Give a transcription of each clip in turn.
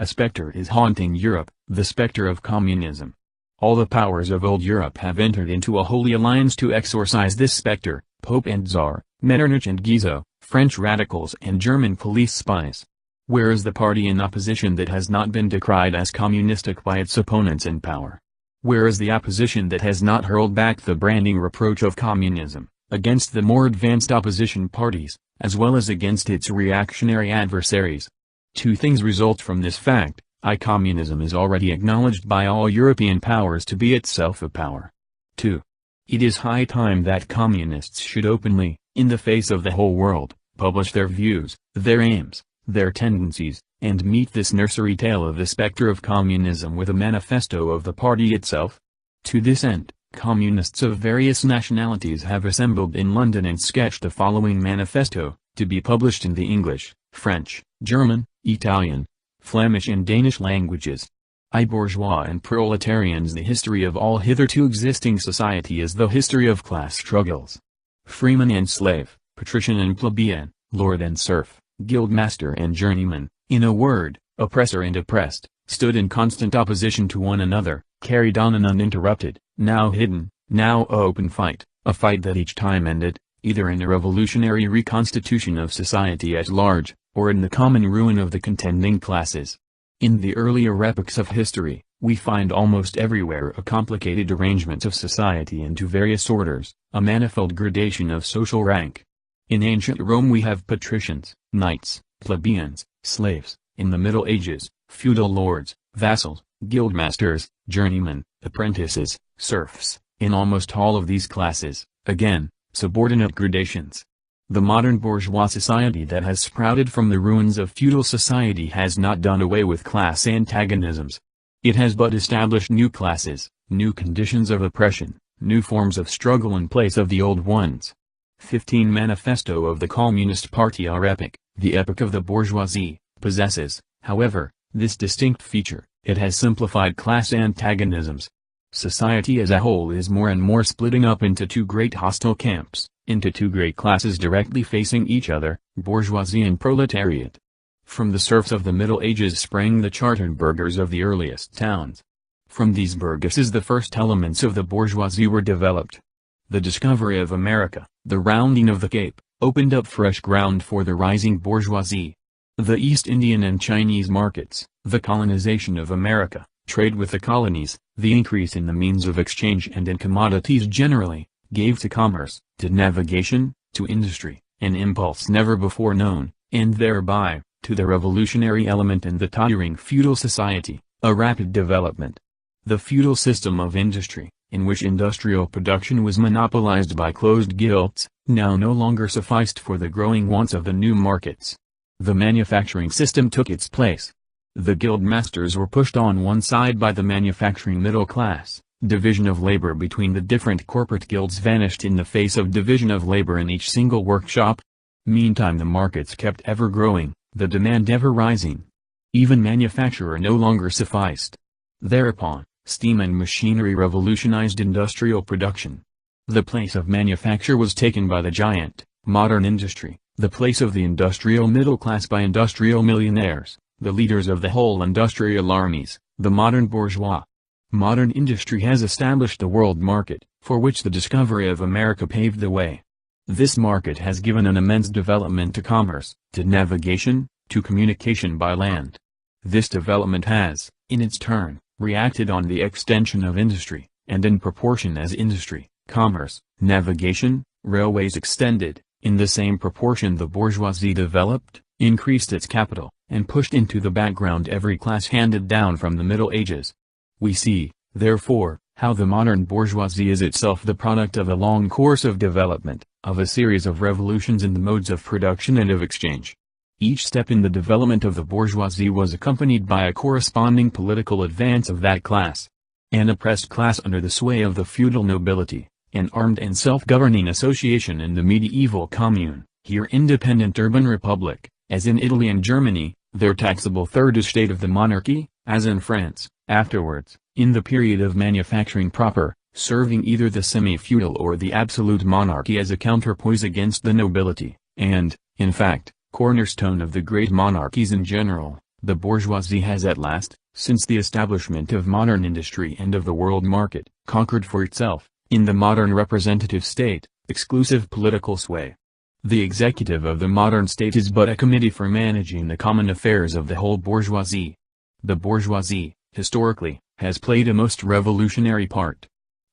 A specter is haunting Europe, the specter of communism. All the powers of old Europe have entered into a holy alliance to exorcise this specter, Pope and Tsar, Metternich and Guizot, French radicals and German police spies. Where is the party in opposition that has not been decried as communistic by its opponents in power? Where is the opposition that has not hurled back the branding reproach of communism, against the more advanced opposition parties, as well as against its reactionary adversaries? Two things result from this fact. Communism is already acknowledged by all European powers to be itself a power. 2. It is high time that communists should openly, in the face of the whole world, publish their views, their aims, their tendencies, and meet this nursery tale of the specter of communism with a manifesto of the party itself. To this end, communists of various nationalities have assembled in London and sketched the following manifesto, to be published in the English, French, German, Italian, Flemish and Danish languages. Bourgeois and proletarians. The history of all hitherto existing society is the history of class struggles. Freeman and slave, patrician and plebeian, lord and serf, guildmaster and journeyman, in a word, oppressor and oppressed, stood in constant opposition to one another, carried on an uninterrupted, now hidden, now open fight, a fight that each time ended, either in a revolutionary reconstitution of society at large, or in the common ruin of the contending classes. In the earlier epochs of history, we find almost everywhere a complicated arrangement of society into various orders, a manifold gradation of social rank. In ancient Rome we have patricians, knights, plebeians, slaves; in the Middle Ages, feudal lords, vassals, guildmasters, journeymen, apprentices, serfs; in almost all of these classes, again, subordinate gradations. The modern bourgeois society that has sprouted from the ruins of feudal society has not done away with class antagonisms. It has but established new classes, new conditions of oppression, new forms of struggle in place of the old ones. 15 Manifesto of the Communist Party. Our epoch, the epoch of the bourgeoisie, possesses, however, this distinct feature: it has simplified class antagonisms. Society as a whole is more and more splitting up into two great hostile camps, into two great classes directly facing each other, bourgeoisie and proletariat. From the serfs of the Middle Ages sprang the chartered burghers of the earliest towns. From these burgesses the first elements of the bourgeoisie were developed. The discovery of America, the rounding of the Cape, opened up fresh ground for the rising bourgeoisie. The East Indian and Chinese markets, the colonization of America, trade with the colonies, the increase in the means of exchange and in commodities generally, gave to commerce, to navigation, to industry, an impulse never before known, and thereby, to the revolutionary element in the tottering feudal society, a rapid development. The feudal system of industry, in which industrial production was monopolized by closed guilds, now no longer sufficed for the growing wants of the new markets. The manufacturing system took its place. The guild masters were pushed on one side by the manufacturing middle class. Division of labor between the different corporate guilds vanished in the face of division of labor in each single workshop. Meantime the markets kept ever growing, the demand ever rising. Even manufacture no longer sufficed. Thereupon, steam and machinery revolutionized industrial production. The place of manufacture was taken by the giant, modern industry, the place of the industrial middle class by industrial millionaires, the leaders of the whole industrial armies, the modern bourgeois. Modern industry has established a world market, for which the discovery of America paved the way. This market has given an immense development to commerce, to navigation, to communication by land. This development has, in its turn, reacted on the extension of industry, and in proportion as industry, commerce, navigation, railways extended, in the same proportion the bourgeoisie developed, increased its capital, and pushed into the background every class handed down from the Middle Ages. We see, therefore, how the modern bourgeoisie is itself the product of a long course of development, of a series of revolutions in the modes of production and of exchange. Each step in the development of the bourgeoisie was accompanied by a corresponding political advance of that class. An oppressed class under the sway of the feudal nobility, an armed and self-governing association in the medieval commune, here independent urban republic, as in Italy and Germany, their taxable third estate of the monarchy, as in France, afterwards, in the period of manufacturing proper, serving either the semi-feudal or the absolute monarchy as a counterpoise against the nobility, and, in fact, cornerstone of the great monarchies in general, The bourgeoisie has at last, since the establishment of modern industry and of the world market, conquered for itself, in the modern representative state, exclusive political sway. The executive of the modern state is but a committee for managing the common affairs of the whole bourgeoisie. The bourgeoisie, historically, has played a most revolutionary part.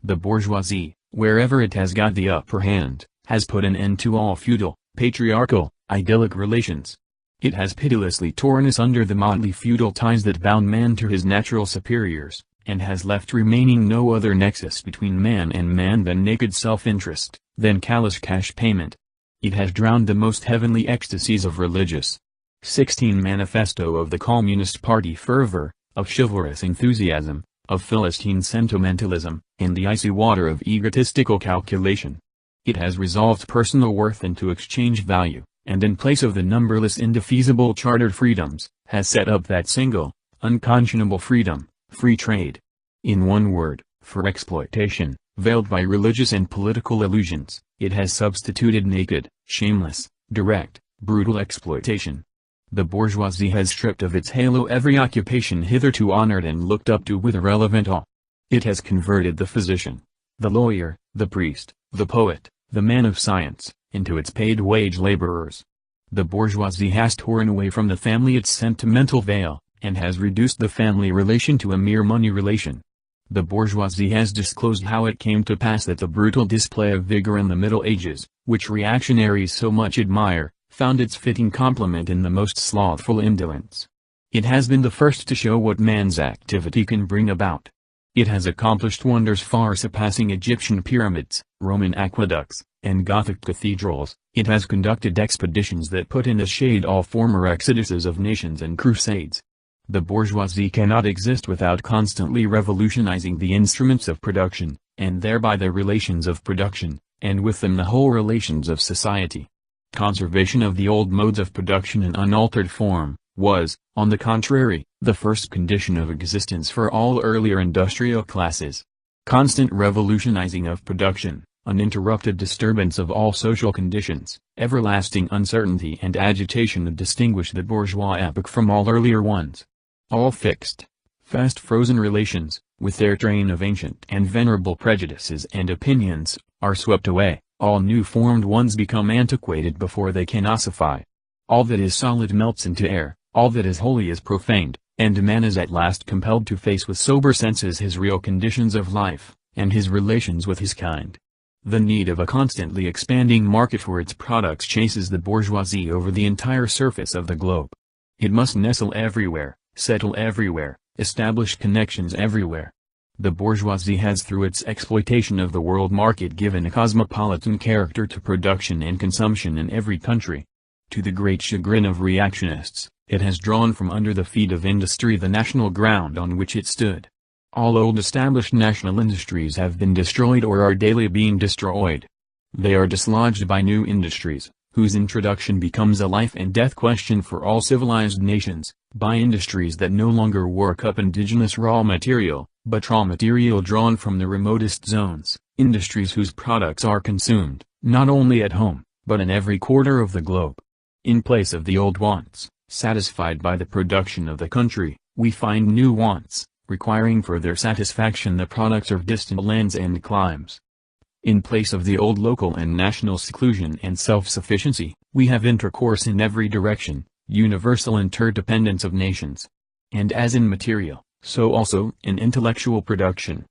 The bourgeoisie, wherever it has got the upper hand, has put an end to all feudal, patriarchal, idyllic relations. It has pitilessly torn asunder the motley feudal ties that bound man to his natural superiors, and has left remaining no other nexus between man and man than naked self-interest, than callous cash payment. It has drowned the most heavenly ecstasies of religious 16 manifesto of the Communist Party fervor, of chivalrous enthusiasm, of Philistine sentimentalism, in the icy water of egotistical calculation. It has resolved personal worth into exchange value, and in place of the numberless indefeasible chartered freedoms, has set up that single, unconscionable freedom, free trade. In one word, for exploitation, veiled by religious and political illusions, it has substituted naked, shameless, direct, brutal exploitation. The bourgeoisie has stripped of its halo every occupation hitherto honored and looked up to with irrelevant awe. It has converted the physician, the lawyer, the priest, the poet, the man of science, into its paid wage laborers. The bourgeoisie has torn away from the family its sentimental veil, and has reduced the family relation to a mere money relation. The bourgeoisie has disclosed how it came to pass that the brutal display of vigor in the Middle Ages, which reactionaries so much admire, found its fitting complement in the most slothful indolence. It has been the first to show what man's activity can bring about. It has accomplished wonders far surpassing Egyptian pyramids, Roman aqueducts, and Gothic cathedrals. It has conducted expeditions that put in the shade all former exoduses of nations and crusades. The bourgeoisie cannot exist without constantly revolutionizing the instruments of production, and thereby the relations of production, and with them the whole relations of society. Conservation of the old modes of production in unaltered form, was, on the contrary, the first condition of existence for all earlier industrial classes. Constant revolutionizing of production, uninterrupted disturbance of all social conditions, everlasting uncertainty and agitation distinguish the bourgeois epoch from all earlier ones. All fixed, fast-frozen relations, with their train of ancient and venerable prejudices and opinions, are swept away, all new-formed ones become antiquated before they can ossify. All that is solid melts into air, all that is holy is profaned, and man is at last compelled to face with sober senses his real conditions of life, and his relations with his kind. The need of a constantly expanding market for its products chases the bourgeoisie over the entire surface of the globe. It must nestle everywhere, settle everywhere, establish connections everywhere. The bourgeoisie has through its exploitation of the world market given a cosmopolitan character to production and consumption in every country. To the great chagrin of reactionists, it has drawn from under the feet of industry the national ground on which it stood. All old established national industries have been destroyed or are daily being destroyed. They are dislodged by new industries, whose introduction becomes a life and death question for all civilized nations, by industries that no longer work up indigenous raw material, but raw material drawn from the remotest zones, industries whose products are consumed, not only at home, but in every quarter of the globe. In place of the old wants, satisfied by the production of the country, we find new wants, requiring for their satisfaction the products of distant lands and climes. In place of the old local and national seclusion and self-sufficiency, we have intercourse in every direction, universal interdependence of nations. And as in material, so also in intellectual production.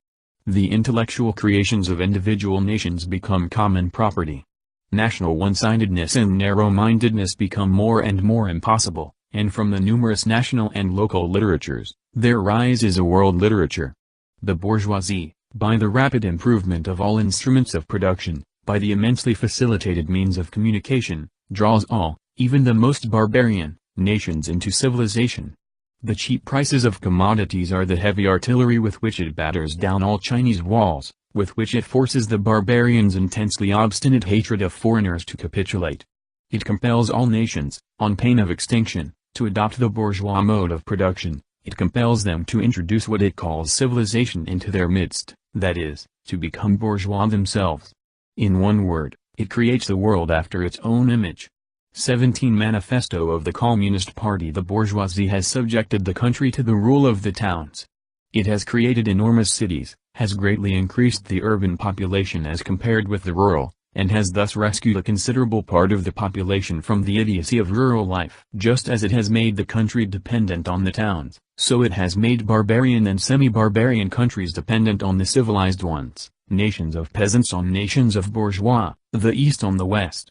The intellectual creations of individual nations become common property. National one-sidedness and narrow-mindedness become more and more impossible, and from the numerous national and local literatures, there rises a world literature. The bourgeoisie, by the rapid improvement of all instruments of production, by the immensely facilitated means of communication, draws all, even the most barbarian, nations into civilization. The cheap prices of commodities are the heavy artillery with which it batters down all Chinese walls, with which it forces the barbarians' intensely obstinate hatred of foreigners to capitulate. It compels all nations, on pain of extinction, to adopt the bourgeois mode of production. It compels them to introduce what it calls civilization into their midst, that is, to become bourgeois themselves. In one word, it creates the world after its own image. 17 Manifesto of the Communist Party. The bourgeoisie has subjected the country to the rule of the towns. It has created enormous cities, has greatly increased the urban population as compared with the rural, and has thus rescued a considerable part of the population from the idiocy of rural life. Just as it has made the country dependent on the towns, so it has made barbarian and semi-barbarian countries dependent on the civilized ones, nations of peasants on nations of bourgeois, the East on the West.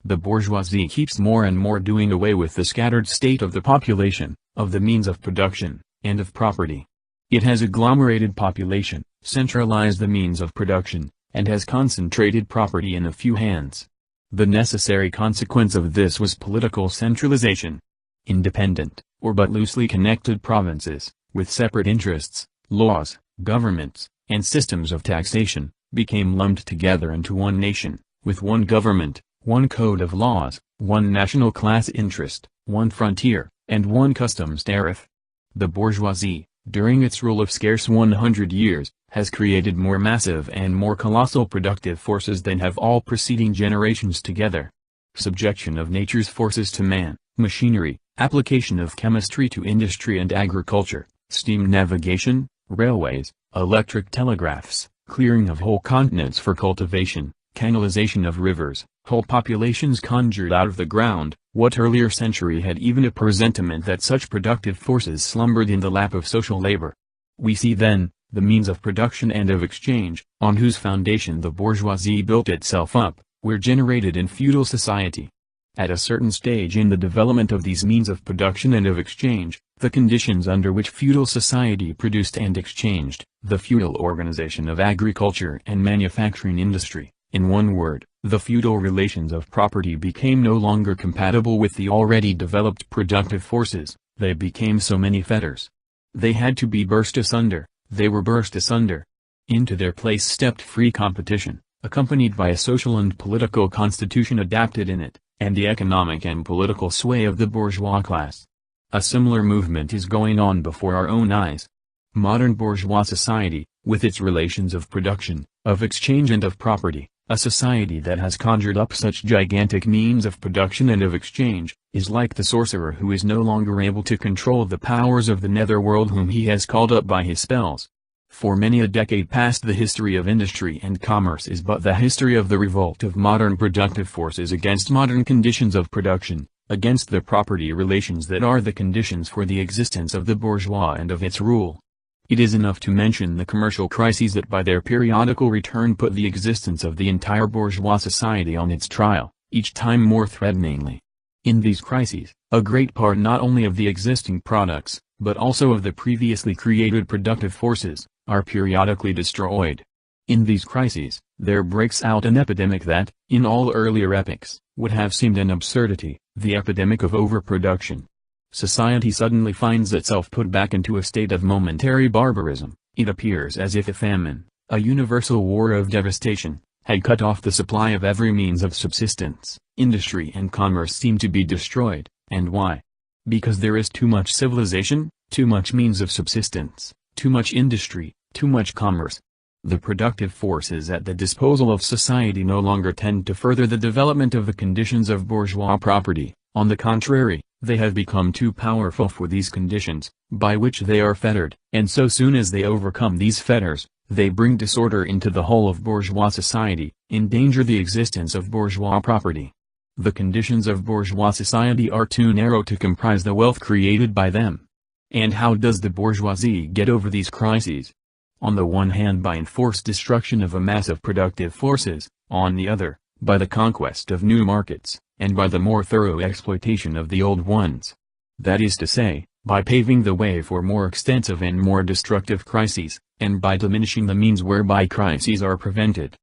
The bourgeoisie keeps more and more doing away with the scattered state of the population, of the means of production, and of property. It has agglomerated population, centralized the means of production, and has concentrated property in a few hands. The necessary consequence of this was political centralization. Independent, or but loosely connected provinces, with separate interests, laws, governments, and systems of taxation, became lumped together into one nation, with one government, one code of laws, one national class interest, one frontier, and one customs tariff. The bourgeoisie, during its rule of scarce 100 years, has created more massive and more colossal productive forces than have all preceding generations together. Subjection of nature's forces to man, machinery, application of chemistry to industry and agriculture, steam navigation, railways, electric telegraphs, clearing of whole continents for cultivation, canalization of rivers, whole populations conjured out of the ground. What earlier century had even a presentiment that such productive forces slumbered in the lap of social labor? We see then, the means of production and of exchange, on whose foundation the bourgeoisie built itself up, were generated in feudal society. At a certain stage in the development of these means of production and of exchange, the conditions under which feudal society produced and exchanged, the feudal organization of agriculture and manufacturing industry, in one word, the feudal relations of property became no longer compatible with the already developed productive forces. They became so many fetters. They had to be burst asunder. They were burst asunder. Into their place stepped free competition, accompanied by a social and political constitution adapted in it, and the economic and political sway of the bourgeois class. A similar movement is going on before our own eyes. Modern bourgeois society, with its relations of production, of exchange and of property, a society that has conjured up such gigantic means of production and of exchange, is like the sorcerer who is no longer able to control the powers of the netherworld whom he has called up by his spells. For many a decade past the history of industry and commerce is but the history of the revolt of modern productive forces against modern conditions of production, against the property relations that are the conditions for the existence of the bourgeois and of its rule. It is enough to mention the commercial crises that by their periodical return put the existence of the entire bourgeois society on its trial, each time more threateningly. In these crises, a great part not only of the existing products, but also of the previously created productive forces, are periodically destroyed. In these crises, there breaks out an epidemic that, in all earlier epochs, would have seemed an absurdity, the epidemic of overproduction. Society suddenly finds itself put back into a state of momentary barbarism. It appears as if a famine, a universal war of devastation, had cut off the supply of every means of subsistence. Industry and commerce seem to be destroyed. And why? Because there is too much civilization, too much means of subsistence, too much industry, too much commerce. The productive forces at the disposal of society no longer tend to further the development of the conditions of bourgeois property. On the contrary, they have become too powerful for these conditions, by which they are fettered, and so soon as they overcome these fetters, they bring disorder into the whole of bourgeois society, endanger the existence of bourgeois property. The conditions of bourgeois society are too narrow to comprise the wealth created by them. And how does the bourgeoisie get over these crises? On the one hand by enforced destruction of a mass of productive forces, on the other, by the conquest of new markets, and by the more thorough exploitation of the old ones. That is to say, by paving the way for more extensive and more destructive crises, and by diminishing the means whereby crises are prevented.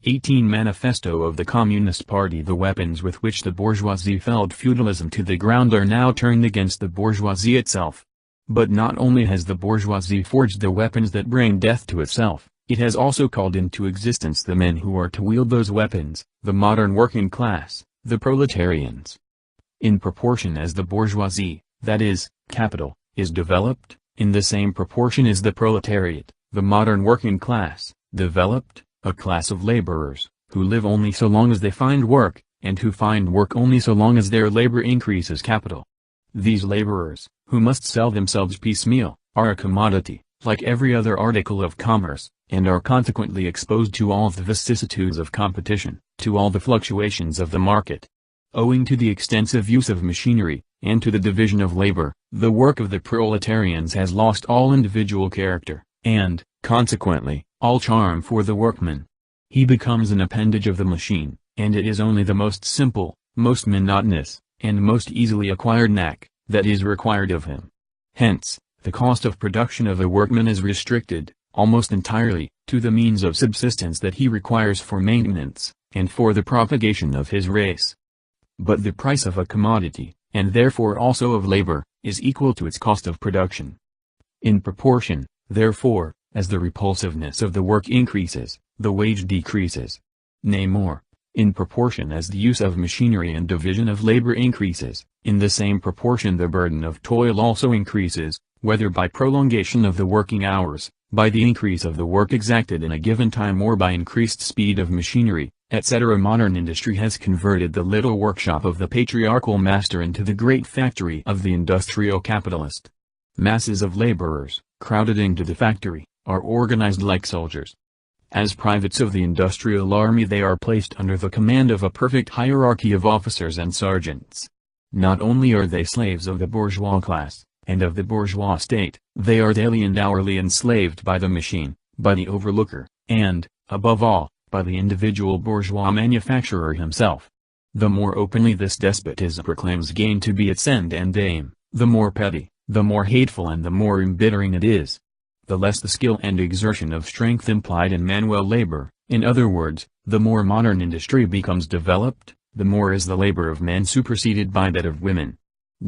18 Manifesto of the Communist Party. The weapons with which the bourgeoisie felled feudalism to the ground are now turned against the bourgeoisie itself. But not only has the bourgeoisie forged the weapons that bring death to itself, it has also called into existence the men who are to wield those weapons, the modern working class, the proletarians. In proportion as the bourgeoisie, that is, capital, is developed, in the same proportion is the proletariat, the modern working class, developed, a class of laborers, who live only so long as they find work, and who find work only so long as their labor increases capital. These laborers, who must sell themselves piecemeal, are a commodity, like every other article of commerce, and are consequently exposed to all the vicissitudes of competition, to all the fluctuations of the market. Owing to the extensive use of machinery, and to the division of labor, the work of the proletarians has lost all individual character, and, consequently, all charm for the workman. He becomes an appendage of the machine, and it is only the most simple, most monotonous, and most easily acquired knack, that is required of him. Hence, the cost of production of a workman is restricted, almost entirely, to the means of subsistence that he requires for maintenance, and for the propagation of his race. But the price of a commodity, and therefore also of labor, is equal to its cost of production. In proportion, therefore, as the repulsiveness of the work increases, the wage decreases. Nay more, in proportion as the use of machinery and division of labor increases, in the same proportion the burden of toil also increases, whether by prolongation of the working hours, by the increase of the work exacted in a given time or by increased speed of machinery, etc. Modern industry has converted the little workshop of the patriarchal master into the great factory of the industrial capitalist. Masses of laborers, crowded into the factory, are organized like soldiers. As privates of the industrial army they are placed under the command of a perfect hierarchy of officers and sergeants. Not only are they slaves of the bourgeois class, and of the bourgeois state, they are daily and hourly enslaved by the machine, by the overlooker, and, above all, by the individual bourgeois manufacturer himself. The more openly this despotism proclaims gain to be its end and aim, the more petty, the more hateful and the more embittering it is. The less the skill and exertion of strength implied in manual labor, in other words, the more modern industry becomes developed, the more is the labor of men superseded by that of women.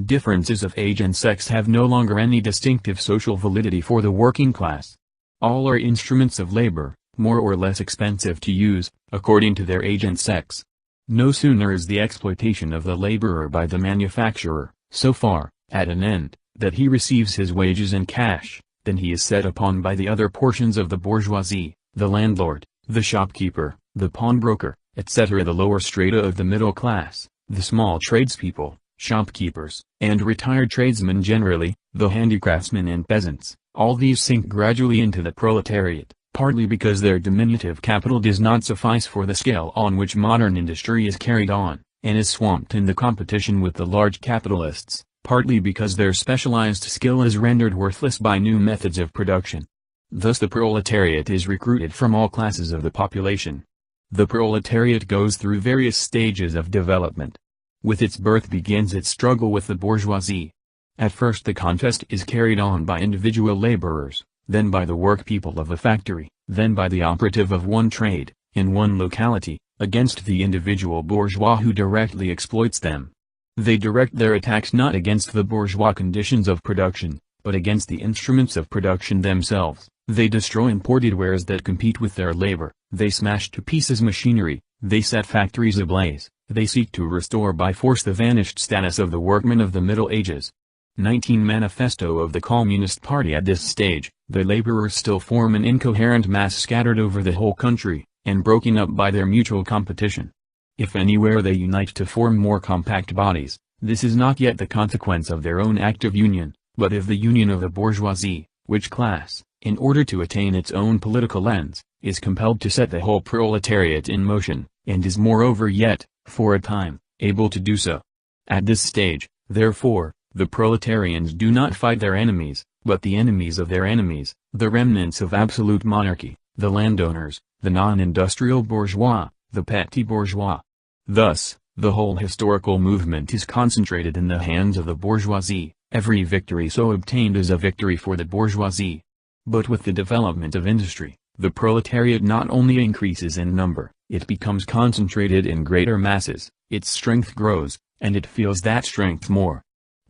Differences of age and sex have no longer any distinctive social validity for the working class. All are instruments of labor, more or less expensive to use, according to their age and sex. No sooner is the exploitation of the laborer by the manufacturer, so far, at an end, that he receives his wages in cash, than he is set upon by the other portions of the bourgeoisie, the landlord, the shopkeeper, the pawnbroker, etc. The lower strata of the middle class, the small tradespeople, shopkeepers, and retired tradesmen generally, the handicraftsmen and peasants, all these sink gradually into the proletariat, partly because their diminutive capital does not suffice for the scale on which modern industry is carried on, and is swamped in the competition with the large capitalists, partly because their specialized skill is rendered worthless by new methods of production. Thus the proletariat is recruited from all classes of the population. The proletariat goes through various stages of development. With its birth begins its struggle with the bourgeoisie. At first the contest is carried on by individual laborers, then by the workpeople of a factory, then by the operative of one trade, in one locality, against the individual bourgeois who directly exploits them. They direct their attacks not against the bourgeois conditions of production, but against the instruments of production themselves. They destroy imported wares that compete with their labor, they smash to pieces machinery, they set factories ablaze, they seek to restore by force the vanished status of the workmen of the Middle Ages. 19 Manifesto of the Communist Party. At this stage, the laborers still form an incoherent mass scattered over the whole country, and broken up by their mutual competition. If anywhere they unite to form more compact bodies, this is not yet the consequence of their own active union, but of the union of the bourgeoisie, which class, in order to attain its own political ends, is compelled to set the whole proletariat in motion, and is moreover yet, for a time, able to do so. At this stage, therefore, the proletarians do not fight their enemies, but the enemies of their enemies, the remnants of absolute monarchy, the landowners, the non-industrial bourgeois, the petty bourgeois. Thus, the whole historical movement is concentrated in the hands of the bourgeoisie. Every victory so obtained is a victory for the bourgeoisie. But with the development of industry, the proletariat not only increases in number, it becomes concentrated in greater masses, its strength grows, and it feels that strength more.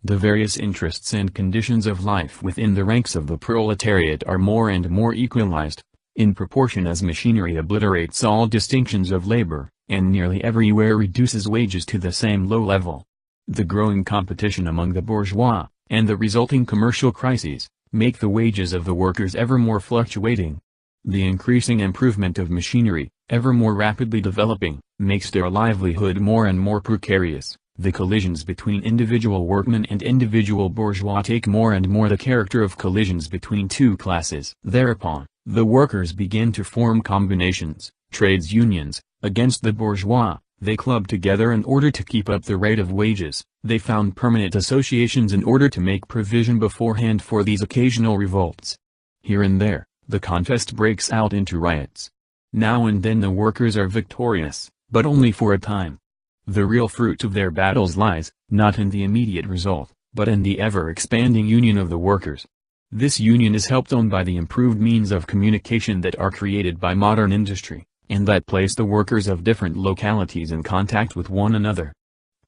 The various interests and conditions of life within the ranks of the proletariat are more and more equalized, in proportion as machinery obliterates all distinctions of labor, and nearly everywhere reduces wages to the same low level. The growing competition among the bourgeois, and the resulting commercial crises, make the wages of the workers ever more fluctuating. The increasing improvement of machinery, ever more rapidly developing, makes their livelihood more and more precarious. The collisions between individual workmen and individual bourgeois take more and more the character of collisions between two classes. Thereupon, the workers begin to form combinations, trades unions, against the bourgeois. They club together in order to keep up the rate of wages. They found permanent associations in order to make provision beforehand for these occasional revolts. Here and there, the contest breaks out into riots. Now and then the workers are victorious, but only for a time. The real fruit of their battles lies, not in the immediate result, but in the ever-expanding union of the workers. This union is helped on by the improved means of communication that are created by modern industry, and that place the workers of different localities in contact with one another.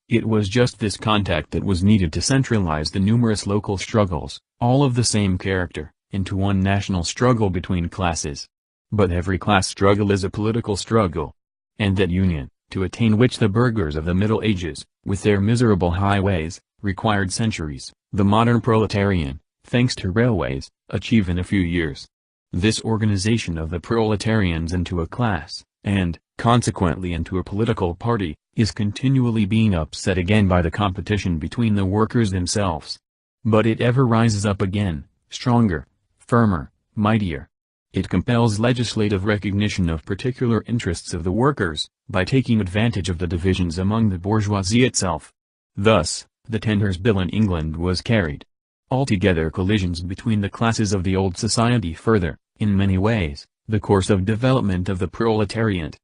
It was just this contact that was needed to centralize the numerous local struggles, all of the same character, into one national struggle between classes. But every class struggle is a political struggle. And that union, to attain which the burghers of the Middle Ages, with their miserable highways, required centuries, the modern proletarian, thanks to railways, achieve in a few years. This organization of the proletarians into a class, and, consequently into a political party, is continually being upset again by the competition between the workers themselves. But it ever rises up again, stronger, firmer, mightier. It compels legislative recognition of particular interests of the workers, by taking advantage of the divisions among the bourgeoisie itself. Thus, the Tenders Bill in England was carried. Altogether collisions between the classes of the old society further, in many ways, the course of development of the proletariat.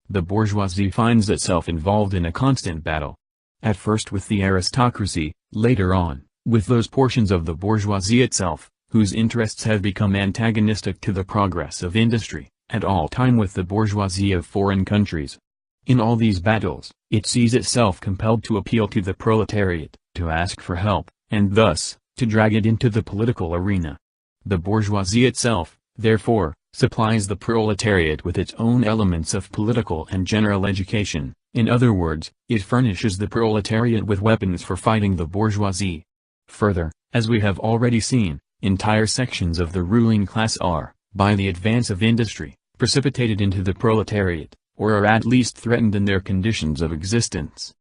The bourgeoisie finds itself involved in a constant battle. At first with the aristocracy, later on, with those portions of the bourgeoisie itself, whose interests have become antagonistic to the progress of industry, at all time with the bourgeoisie of foreign countries. In all these battles, it sees itself compelled to appeal to the proletariat, to ask for help, and thus, to drag it into the political arena. The bourgeoisie itself, therefore, supplies the proletariat with its own elements of political and general education. In other words, it furnishes the proletariat with weapons for fighting the bourgeoisie. Further, as we have already seen, entire sections of the ruling class are, by the advance of industry, precipitated into the proletariat, or are at least threatened in their conditions of existence.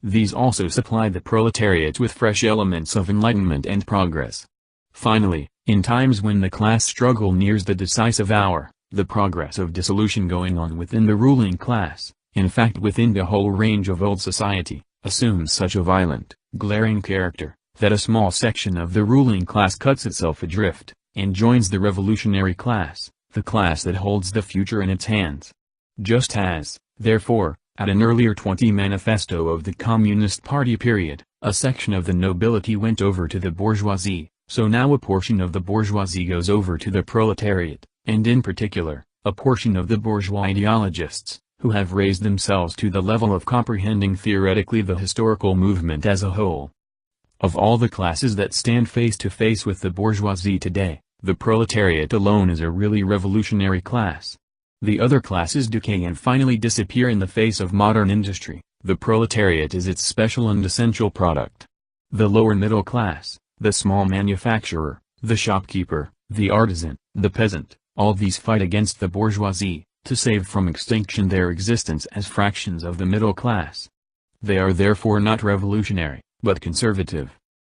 These also supply the proletariat with fresh elements of enlightenment and progress. Finally, in times when the class struggle nears the decisive hour, the progress of dissolution going on within the ruling class, in fact within the whole range of old society, assumes such a violent, glaring character, that a small section of the ruling class cuts itself adrift, and joins the revolutionary class, the class that holds the future in its hands. Just as, therefore, at an earlier 20 manifesto of the Communist Party period, a section of the nobility went over to the bourgeoisie, so now a portion of the bourgeoisie goes over to the proletariat, and in particular, a portion of the bourgeois ideologists, who have raised themselves to the level of comprehending theoretically the historical movement as a whole. Of all the classes that stand face to face with the bourgeoisie today, the proletariat alone is a really revolutionary class. The other classes decay and finally disappear in the face of modern industry. The proletariat is its special and essential product. The lower middle class, the small manufacturer, the shopkeeper, the artisan, the peasant, all these fight against the bourgeoisie, to save from extinction their existence as fractions of the middle class. They are therefore not revolutionary, but conservative.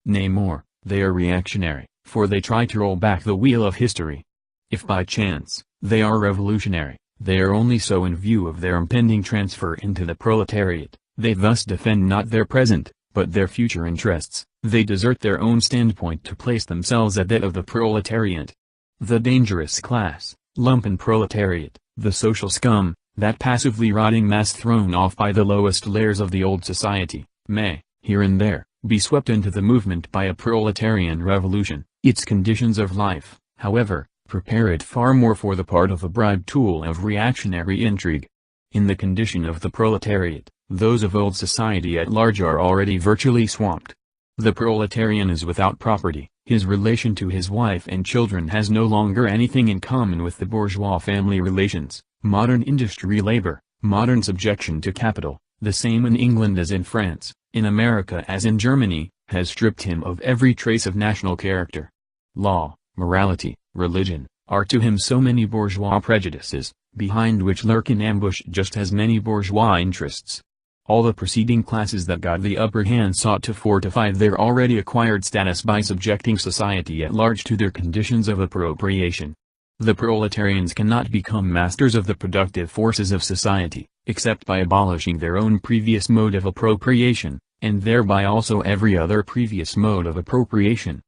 Nay more, they are reactionary, for they try to roll back the wheel of history. If by chance, they are revolutionary, they are only so in view of their impending transfer into the proletariat. They thus defend not their present, but their future interests. They desert their own standpoint to place themselves at that of the proletariat. The dangerous class, lumpen proletariat, the social scum, that passively rotting mass thrown off by the lowest layers of the old society, may, here and there, be swept into the movement by a proletarian revolution. Its conditions of life, however, prepare it far more for the part of a bribed tool of reactionary intrigue. In the condition of the proletariat, those of old society at large are already virtually swamped. The proletarian is without property, his relation to his wife and children has no longer anything in common with the bourgeois family relations. Modern industry labor, modern subjection to capital, the same in England as in France, in America as in Germany, has stripped him of every trace of national character. Law, morality, religion, are to him so many bourgeois prejudices, behind which lurk in ambush just as many bourgeois interests. All the preceding classes that got the upper hand sought to fortify their already acquired status by subjecting society at large to their conditions of appropriation. The proletarians cannot become masters of the productive forces of society, except by abolishing their own previous mode of appropriation, and thereby also every other previous mode of appropriation.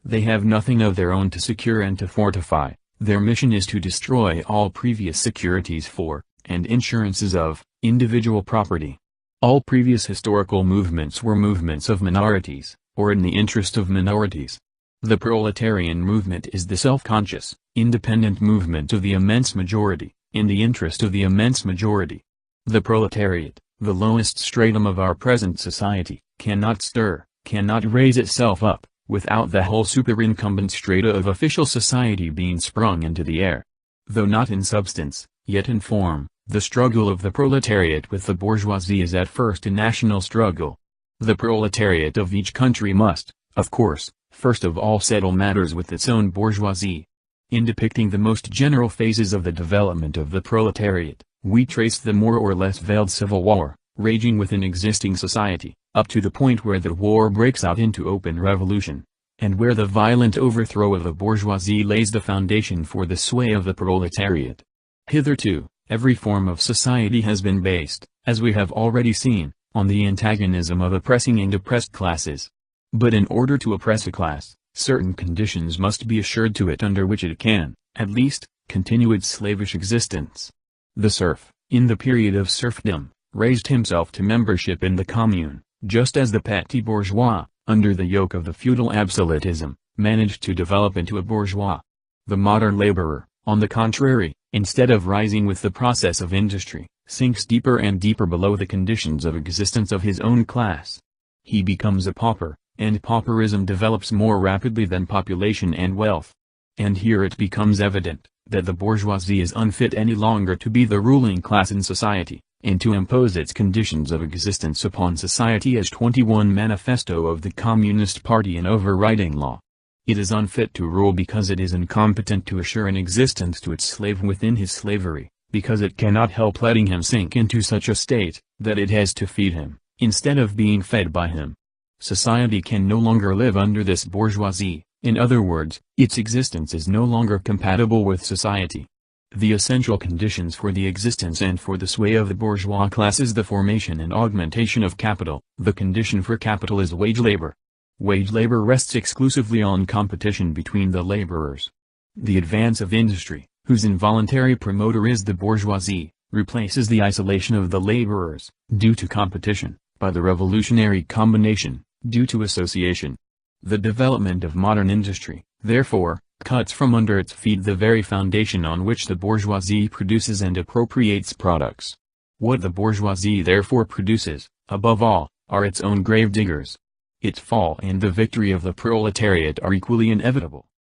They have nothing of their own to secure and to fortify. Their mission is to destroy all previous securities for, and insurances of, individual property. All previous historical movements were movements of minorities, or in the interest of minorities. The proletarian movement is the self-conscious, independent movement of the immense majority, in the interest of the immense majority. The proletariat, the lowest stratum of our present society, cannot stir, cannot raise itself up, without the whole superincumbent strata of official society being sprung into the air. Though not in substance, yet in form, the struggle of the proletariat with the bourgeoisie is at first a national struggle. The proletariat of each country must, of course, first of all settle matters with its own bourgeoisie. In depicting the most general phases of the development of the proletariat, we trace the more or less veiled civil war, raging within existing society, up to the point where the war breaks out into open revolution, and where the violent overthrow of the bourgeoisie lays the foundation for the sway of the proletariat. Hitherto, every form of society has been based, as we have already seen, on the antagonism of oppressing and oppressed classes. But in order to oppress a class, certain conditions must be assured to it under which it can, at least, continue its slavish existence. The serf, in the period of serfdom, raised himself to membership in the commune, just as the petit bourgeois, under the yoke of the feudal absolutism, managed to develop into a bourgeois. The modern laborer, on the contrary, instead of rising with the process of industry, sinks deeper and deeper below the conditions of existence of his own class. He becomes a pauper, and pauperism develops more rapidly than population and wealth. And here it becomes evident that the bourgeoisie is unfit any longer to be the ruling class in society, and to impose its conditions of existence upon society as 21 Manifesto of the Communist Party in overriding law. It is unfit to rule because it is incompetent to assure an existence to its slave within his slavery, because it cannot help letting him sink into such a state, that it has to feed him, instead of being fed by him. Society can no longer live under this bourgeoisie, in other words, its existence is no longer compatible with society. The essential conditions for the existence and for the sway of the bourgeois class is the formation and augmentation of capital. The condition for capital is wage labor. Wage labor rests exclusively on competition between the laborers. The advance of industry, whose involuntary promoter is the bourgeoisie, replaces the isolation of the laborers, due to competition, by the revolutionary combination, due to association. The development of modern industry, therefore, cuts from under its feet the very foundation on which the bourgeoisie produces and appropriates products. What the bourgeoisie therefore produces, above all, are its own grave diggers. Its fall and the victory of the proletariat are equally inevitable.